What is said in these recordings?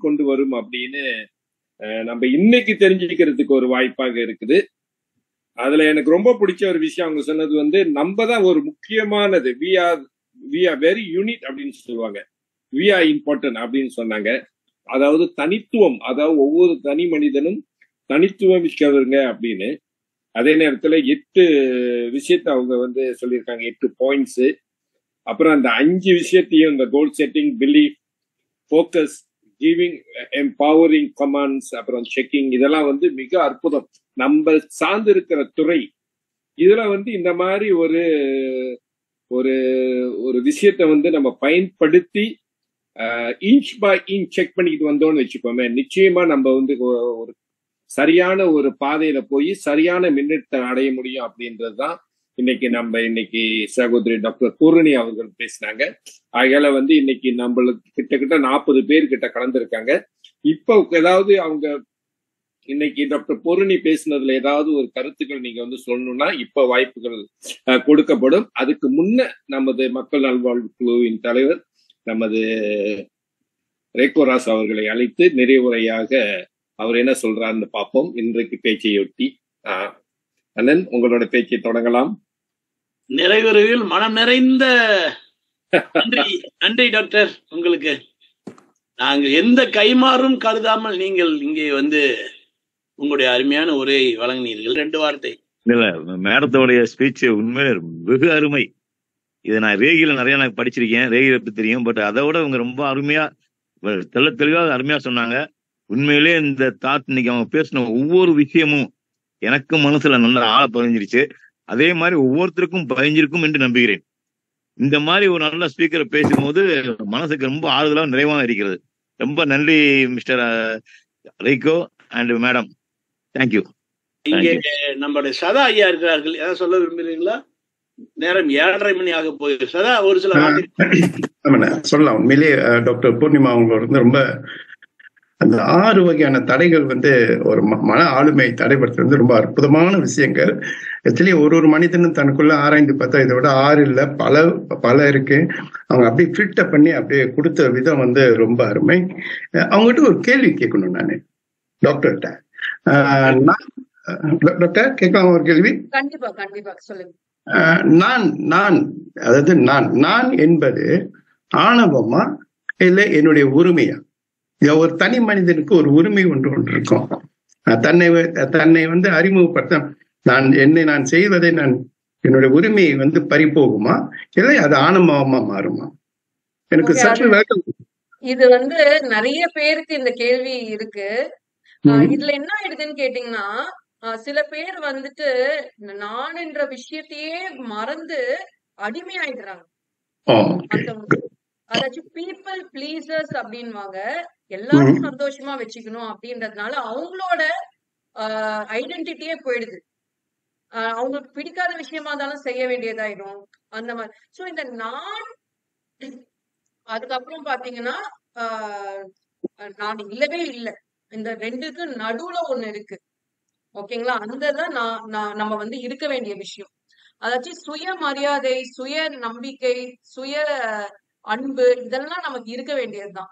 கொண்டு வரும் அப்படின்னு நம்ம இன்னைக்கு தெரிஞ்சுக்கிறதுக்கு ஒரு வாய்ப்பாக இருக்குது. அதுல எனக்கு ரொம்ப பிடிச்ச ஒரு விஷயம் அவங்க சொன்னது வந்து, நம்ம தான் ஒரு முக்கியமானது, வி ஆர் வெரி யூனிட் அப்படின்னு சொல்லுவாங்க, வி ஆர் இம்பார்ட்டன்ட் அப்படின்னு சொன்னாங்க. அதாவது தனித்துவம், அதாவது ஒவ்வொரு தனி மனிதனும் தனித்துவம் மிக்கவருங்க அப்படின்னு. அதே நேரத்துல 8 விஷயத்த அவங்க வந்து சொல்லியிருக்காங்க, 8 பாயிண்ட்ஸ். அப்புறம் அந்த 5 விஷயத்தையும், இந்த கோல் setting, belief, focus, giving, empowering commands, அப்புறம் செக்கிங், இதெல்லாம் வந்து மிக அற்புதம். நம்ம சார்ந்து இருக்கிற துறை இதுல வந்து இந்த மாதிரி ஒரு ஒரு ஒரு விஷயத்த வந்து நம்ம பயன்படுத்தி இன்ச் பை இன்ச் செக் பண்ணிக்கிட்டு வந்தோம்னு வச்சுக்கோமே, நிச்சயமா நம்ம வந்து ஒரு சரியான ஒரு பாதையில போய் சரியான முன்னேற்றத்தை அடைய முடியும் அப்படின்றதுதான் இன்னைக்கு சகோதரி டாக்டர் பூரணி அவர்கள் பேசினாங்க. ஆகையால வந்து இன்னைக்கு நம்மளுக்கு கிட்டத்தட்ட 40 பேர் கிட்ட கலந்துருக்காங்க. இப்போ ஏதாவது அவங்க இன்னைக்கு டாக்டர் பூரணி பேசினதுல ஏதாவது ஒரு கருத்துக்கள் நீங்க வந்து சொல்லணும்னா இப்ப வாய்ப்புகள் கொடுக்கப்படும். அதுக்கு முன்ன நமது மக்கள் நல்வாழ்வு குழுவின் தலைவர் நமது ரேகோராஸ் அவர்களை அழைத்து நிறைவுரையாக அவர் என்ன சொல்றாருன்னு பார்ப்போம். இன்றைக்கு பேச்சையொட்டி அண்ணன் உங்களோட பேச்சை தொடங்கலாம். நிறைவுரையில் மனம் நிறைந்த நன்றி டாக்டர். உங்களுக்கு நாங்கள் எந்த கைமாறும் கருதாமல் நீங்கள் இங்கே வந்து உங்களுடைய அருமையான உரையை வழங்கினீர்கள். 2 வார்த்தை. இல்ல, மேடத்தோடைய ஸ்பீச் உண்மையிலே வெகு அருமை. இதை நான் ரேகில நிறைய நான் படிச்சிருக்கேன், ரேகில பத்தி தெரியும். பட் அதை விட அவங்க ரொம்ப அருமையா தெளிவாக அருமையா சொன்னாங்க. உண்மையிலே இந்த தாட் இன்னைக்கு அவங்க பேசின ஒவ்வொரு விஷயமும் எனக்கு மனசுல நல்ல ஆழ பதிஞ்சிருச்சு. அதே மாதிரி ஒவ்வொருத்தருக்கும் பதிஞ்சிருக்கும் என்று நம்புகிறேன். இந்த மாதிரி ஒரு நல்ல ஸ்பீக்கரை பேசும்போது மனசுக்கு ரொம்ப ஆறுதலாக நிறைவாக இருக்கிறது. ரொம்ப நன்றி மிஸ்டர் ரைகோ அண்ட் மேடம். தேங்க்யூ. இங்கே நம்மளுடைய சதா ஐயா இருக்கிறார்கள், ஏதாவது சொல்ல விரும்புகிறீங்களா? நேரம் 7:30 மணி ஆக போகுது. சதா ஒரு சில சொல்லலாம். உண்மையிலேயே டாக்டர் பூர்ணிமா அவங்க வந்து ரொம்ப அந்த 6 வகையான தடைகள் வந்து ஒரு மன ஆளுமை தடைப்படுத்துறது ரொம்ப அற்புதமான விஷயங்கள். ஆக்சுவலி ஒரு மனிதனும் தனக்குள்ள ஆராய்ந்து பார்த்தா இதை விட 6 இல்ல பல இருக்கு. அவங்க அப்படியே ஃபில்டர் பண்ணி அப்படியே கொடுத்த விதம் வந்து ரொம்ப அருமை. அவங்ககிட்ட ஒரு கேள்வி கேட்கணும் நானு டாக்டர்கிட்ட. டாக்டர் கேட்கலாம் ஒரு கேள்வி? கண்டிப்பா கண்டிப்பா சொல்லுங்க. அதாவது நான் என்பது ஆணவமா இல்ல என்னுடைய உரிமையா? ஒரு தனி மனிதனுக்கு ஒரு உரிமை ஒன்று இருக்கும். தன்னை வந்து அறிமுகப்படுத்த நான் செய்வதை என்னுடைய உரிமையை வந்து பறிபோகுமா இல்லை அது ஆணவமா மாறுமா? எனக்கு சற்று விளக்கம். இது வந்து நிறைய பேருக்கு இந்த கேள்வி இருக்கு. இதுல என்ன ஆயிடுதுன்னு கேட்டீங்கன்னா, சில பேர் வந்துட்டு நான் என்ற விஷயத்தையே மறந்து அடிமையாயிடுறாங்க. அதாச்சும் பீப்புள் பிளீசர்ஸ் அப்படின்வாங்க. எல்லாரும் சந்தோஷமா வச்சுக்கணும் அப்படின்றதுனால அவங்களோட ஐடென்டிட்டியே போயிடுது. அவங்களுக்கு பிடிக்காத விஷயமா இருந்தாலும் செய்ய வேண்டியதாயிடும் அந்த மாதிரி. சோ இந்த நான் அதுக்கப்புறம் பாத்தீங்கன்னா நான் இல்லவே இல்லை. இந்த 2க்கு நடுவுல ஒண்ணு இருக்கு. ஓகேங்களா? அந்ததான் நம்ம வந்து இருக்க வேண்டிய விஷயம். அதாச்சும் சுய மரியாதை, சுய நம்பிக்கை, சுய அன்பு, இதெல்லாம் நமக்கு இருக்க வேண்டியதுதான்.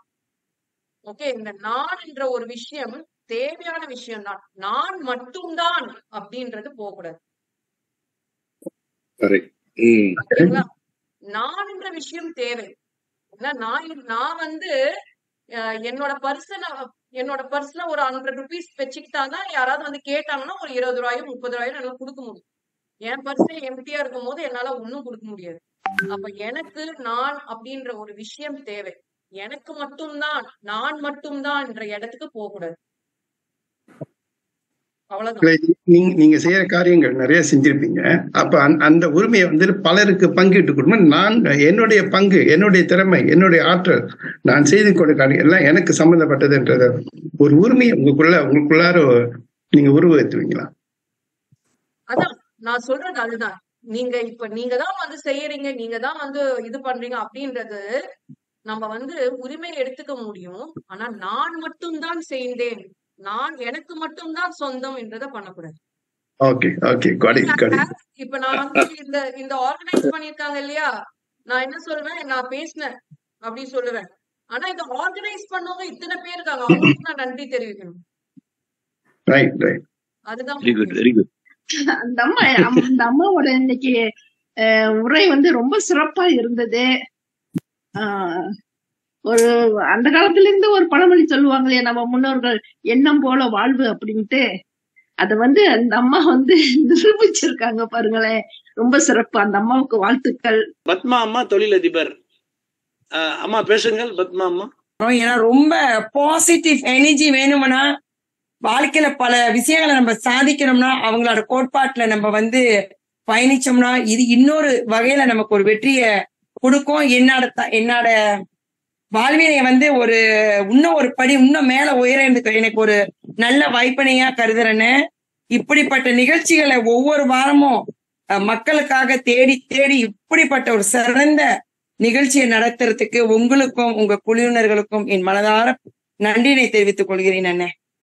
ஓகே, இந்த நான் என்ற ஒரு விஷயம் தேவையான விஷயம் தான். நான் மட்டும்தான் அப்படின்றது போகக்கூடாது. நான் என்ற விஷயம் தேவை. நான் வந்து என்னோட பர்சன ஒரு 100 rupees வச்சுக்கிட்டாதான் யாராவது வந்து கேட்டாங்கன்னா ஒரு 20 ரூபாயும் 30 ரூபாயும் என்னால கொடுக்க முடியும். என் பர்சனே எம்டியா இருக்கும் போது என்னால ஒன்னும் கொடுக்க முடியாது. அப்ப எனக்கு நான் அப்படின்ற ஒரு விஷயம் தேவை. எனக்கு மட்டும்தான், நான் மட்டும்தான் என்ற இடத்துக்கு போக கூடாது. நீங்க செய்யற காரியங்கள் நிறைய செஞ்சிருப்பீங்க. அப்ப அந்த உரிமையை வந்து பலருக்கு பங்கிட்டு கொடுக்கணும். நான் என்னுடைய பங்கு, என்னுடைய திறமை, என்னுடைய ஆற்றல், நான் செய்து கொடுக்க எல்லாம் எனக்கு சம்பந்தப்பட்டதுன்றத ஒரு உரிமையை உங்களுக்குள்ளார நீங்க உருவத்துவீங்களா? அதான் நான் சொல்றது. அதுதான் நீங்க தான் வந்து செய்யறீங்க, நீங்க தான் வந்து இது பண்றீங்க அப்படின்றது நம்ம வந்து உரிமையை எடுத்துக்க முடியும். ஆனா நான் மட்டும்தான் செய்தேன், நான் எனக்கு மட்டும்தான் சொந்தம் என்றதை பண்ணக்கூடாது. இப்ப நான் வந்து இந்த ஆர்கனைஸ் பண்ணிருக்காங்க இல்லையா, நான் என்ன சொல்வேன், நான் பேசினேன் அப்படி சொல்லுவேன். ஆனா இதை ஆர்கனைஸ் பண்ணவங்க இத்தனை பேர் இருக்காங்க, அவங்களுக்கு நான் நன்றி தெரிவிக்கணும். Right right. அதுதான் வெரி குட், முக்கியம். Very good. அந்த அம்மாவோட இன்னைக்கு உரை வந்து ரொம்ப சிறப்பா இருந்தது. ஒரு அந்த காலத்துல இருந்து ஒரு பழமொழி சொல்லுவாங்க இல்லையா, நம்ம முன்னோர்கள் எண்ணம் போல வாழ்வு அப்படின்ட்டு. அத வந்து அந்த அம்மா வந்து நிரூபிச்சிருக்காங்க பாருங்களேன். ரொம்ப சிறப்பு. அந்த அம்மாவுக்கு வாழ்த்துக்கள். பத்மா அம்மா தொழிலதிபர். அம்மா பேசுங்கள் பத்மா அம்மா. ஏன்னா ரொம்ப பாசிட்டிவ் எனர்ஜி வேணும்னா, வாழ்க்கையில பல விஷயங்களை நம்ம சாதிக்கணும்னா அவங்களோட கோட்பாட்டுல நம்ம வந்து பயணிச்சோம்னா இது இன்னொரு வகையில நமக்கு ஒரு வெற்றியை கொடுக்கும். என்னோட வாழ்வினை வந்து ஒரு இன்னும் ஒரு படி இன்னும் மேல உயர எனக்கு ஒரு நல்ல வாய்ப்பினையா கருதுறேன்னு. இப்படிப்பட்ட நிகழ்ச்சிகளை ஒவ்வொரு வாரமும் மக்களுக்காக தேடி தேடி இப்படிப்பட்ட ஒரு சிறந்த நிகழ்ச்சியை நடத்துறதுக்கு உங்களுக்கும் உங்க குழுவினர்களுக்கும் என் மனதார நன்றினை தெரிவித்துக் கொள்கிறேன் அண்ணே.